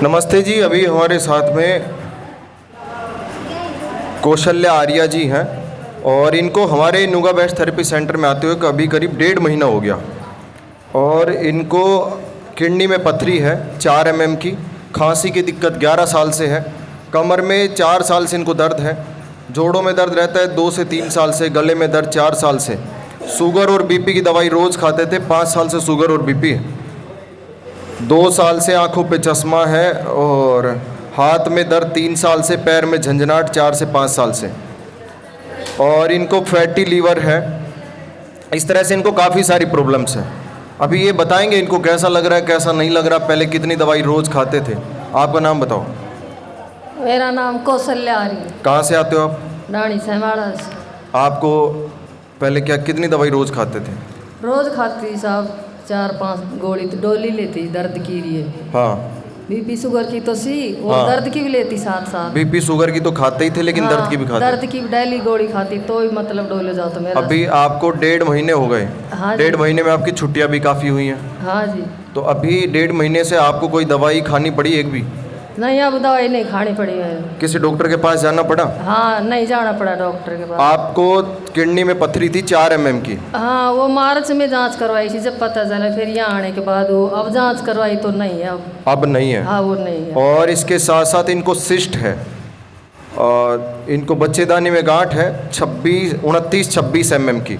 नमस्ते जी। अभी हमारे साथ में कौशल्या आर्या जी हैं और इनको हमारे नुगा बेस्ट थेरेपी सेंटर में आते हुए अभी करीब 1.5 महीना हो गया और इनको किडनी में पथरी है 4 mm की। खांसी की दिक्कत 11 साल से है। कमर में 4 साल से इनको दर्द है। जोड़ों में दर्द रहता है 2 से 3 साल से। गले में दर्द 4 साल से। शुगर और बीपी की दवाई रोज़ खाते थे। 5 साल से शुगर और बीपी है। 2 साल से आंखों पे चश्मा है और हाथ में दर्द 3 साल से। पैर में झंझनाहट 4 से 5 साल से और इनको फैटी लीवर है। इस तरह से इनको काफ़ी सारी प्रॉब्लम्स हैं। अभी ये बताएंगे इनको कैसा लग रहा है कैसा नहीं लग रहा। पहले कितनी दवाई रोज़ खाते थे? आपका नाम बताओ। मेरा नाम कौशल्या आर्य। कहाँ से आते हो आप? डाणी सहमाड़ा से। आपको पहले क्या कितनी दवाई रोज़ खाते थे? रोज़ खाती साहब 4-5 गोली तो डोली लेती दर्द की लिए। हाँ। बीपी शुगर की तो सी और हाँ। दर्द की भी लेती साथ साथ। बीपी शुगर की तो खाते ही थे लेकिन दर्द की भी खाते? दर्द की भी डेली गोली खाती तो ही मतलब डोले जाओ तो मेरा। अभी आपको 1.5 महीने हो गए। हाँ जी। 1.5 महीने में आपकी छुट्टियाँ भी काफ़ी हुई हैं। हाँ जी। तो अभी 1.5 महीने से आपको कोई दवाई खानी पड़ी एक भी? नहीं, अब दवाई नहीं खानी पड़ी है। किसी डॉक्टर के पास जाना पड़ा? हाँ, नहीं जाना पड़ा डॉक्टर के पास। आपको किडनी में पथरी थी 4 mm की। हाँ, वो मार्च में जांच करवाई थी जब पता चला। फिर यहाँ आने के बाद वो अब जांच करवाई तो नहीं है अब नहीं है? हाँ, वो नहीं है। और इसके साथ साथ इनको सिस्ट है और इनको बच्चेदानी में गांठ है 29-26 mm की।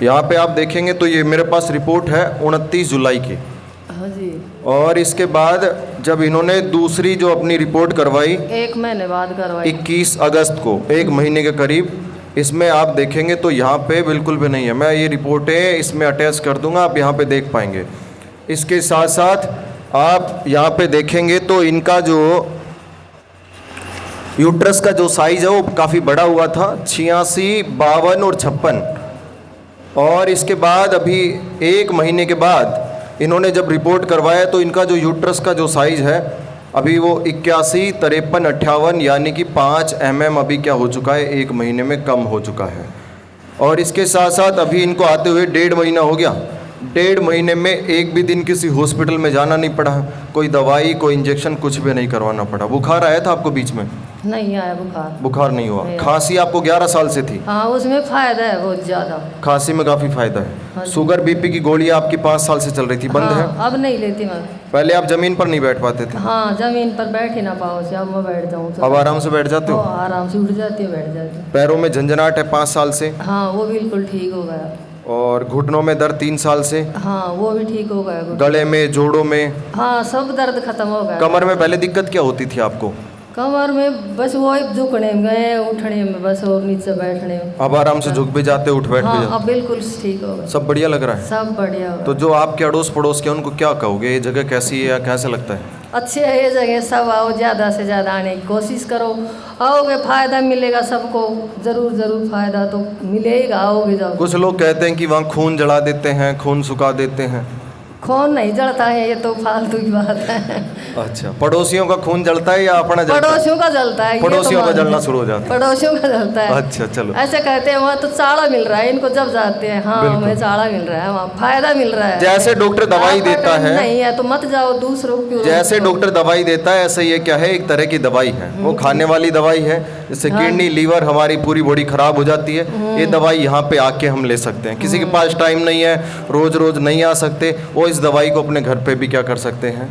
यहाँ पे आप देखेंगे तो ये मेरे पास रिपोर्ट है 29 जुलाई की। हाँ जी। और इसके बाद जब इन्होंने दूसरी जो अपनी रिपोर्ट करवाई 1 महीने बाद करवाई 21 अगस्त को, 1 महीने के करीब, इसमें आप देखेंगे तो यहाँ पे बिल्कुल भी नहीं है। मैं ये रिपोर्टें इसमें अटैच कर दूंगा, आप यहाँ पे देख पाएंगे। इसके साथ साथ आप यहाँ पे देखेंगे तो इनका जो यूट्रस का जो साइज़ है वो काफ़ी बड़ा हुआ था 86, 52 और 56। और इसके बाद अभी 1 महीने के बाद इन्होंने जब रिपोर्ट करवाया तो इनका जो यूट्रस का जो साइज़ है अभी वो 81, 53, 58 यानी कि 5 mm अभी क्या हो चुका है 1 महीने में कम हो चुका है। और इसके साथ साथ अभी इनको आते हुए 1.5 महीना हो गया। 1.5 महीने में एक भी दिन किसी हॉस्पिटल में जाना नहीं पड़ा। कोई दवाई कोई इंजेक्शन कुछ भी नहीं करवाना पड़ा। बुखार आया था आपको बीच में? नहीं आया बुखार। बुखार नहीं हुआ। नहीं। खांसी आपको 11 साल से थी? हाँ, उसमें फ़ायदा है बहुत ज़्यादा। खांसी में काफ़ी फ़ायदा हाँ है। जी। शुगर बीपी की गोली आपकी 5 साल से चल रही थी, बंद है? हाँ, अब नहीं लेती मैं। पहले आप ज़मीन पर नहीं बैठ पाते थे? हाँ, ज़मीन पर बैठ ही ना पाओ से अब मैं बैठ जाऊँ तो अब आराम से बैठ जाते हो? आराम से उठ जाती है, बैठ जाती है। पैरों में झंझनाहट है 5 साल से? हाँ, वो बिल्कुल ठीक हो गया। और घुटनों में दर्द 3 साल से? हाँ, वो भी ठीक हो गया। गले में, जोड़ों में? हाँ, सब दर्द खत्म हो गया। कमर में पहले दिक्कत क्या होती थी आपको? कमर में बस वो झुकने में गए, उठने में बस और नीचे बैठने में। अब आराम से झुक भी जाते, उठ बैठ भी हाँ, जाते? अब बिल्कुल ठीक हो गया। सब बढ़िया लग रहा है? सब बढ़िया हो गया। तो जो आपके अड़ोस पड़ोस के उनको क्या कहोगे? ये जगह कैसी है या कैसा लगता है? अच्छे है ये जगह। सब आओ, ज़्यादा से ज़्यादा आने की कोशिश करो। आओगे फ़ायदा मिलेगा सबको। ज़रूर ज़रूर फ़ायदा तो मिलेगा, आओगे जब। कुछ लोग कहते हैं कि वहाँ खून जला देते हैं, खून सुखा देते हैं। खून नहीं जलता है, ये तो फालतू की बात है। अच्छा, पड़ोसियों का खून जलता है या अपना जलता है? पड़ोसियों का जलता है। ये तो पड़ोसियों का मान- जलना शुरू हो जाता है। पड़ोसियों का जलता है। अच्छा, चलो। ऐसे कहते हैं वहाँ तो चाड़ा मिल रहा है इनको जब जाते हैं। हाँ, बिल्कुल। हमें चाड़ा मिल रहा है, वहाँ फायदा मिल रहा है। जैसे डॉक्टर दवाई आपका देता टाइम है, नहीं है तो मत जाओ, दूसरों को। जैसे डॉक्टर दवाई देता है ऐसे ये क्या है, एक तरह की दवाई है। वो खाने वाली दवाई है, जिससे हाँ। किडनी लीवर हमारी पूरी बॉडी खराब हो जाती है। ये दवाई यहाँ पे आके हम ले सकते हैं। किसी के पास टाइम नहीं है, रोज रोज नहीं आ सकते, वो इस दवाई को अपने घर पे भी क्या कर सकते हैं,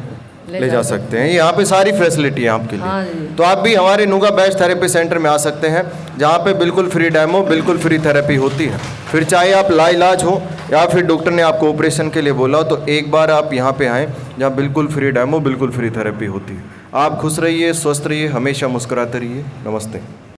ले जा सकते हैं। यहाँ पे सारी फैसिलिटी है आपके लिए। हाँ जी। तो आप भी हमारे नुगा बेस्ट थेरेपी सेंटर में आ सकते हैं, जहाँ पे बिल्कुल फ्री डेमो, बिल्कुल फ्री थेरेपी होती है। फिर चाहे आप लाइलाज हो या फिर डॉक्टर ने आपको ऑपरेशन के लिए बोला हो, तो एक बार आप यहाँ पे आएँ, जहाँ बिल्कुल फ्री डेमो, बिल्कुल फ्री थेरेपी होती है। आप खुश रहिए, स्वस्थ रहिए, हमेशा मुस्कुराते रहिए। नमस्ते।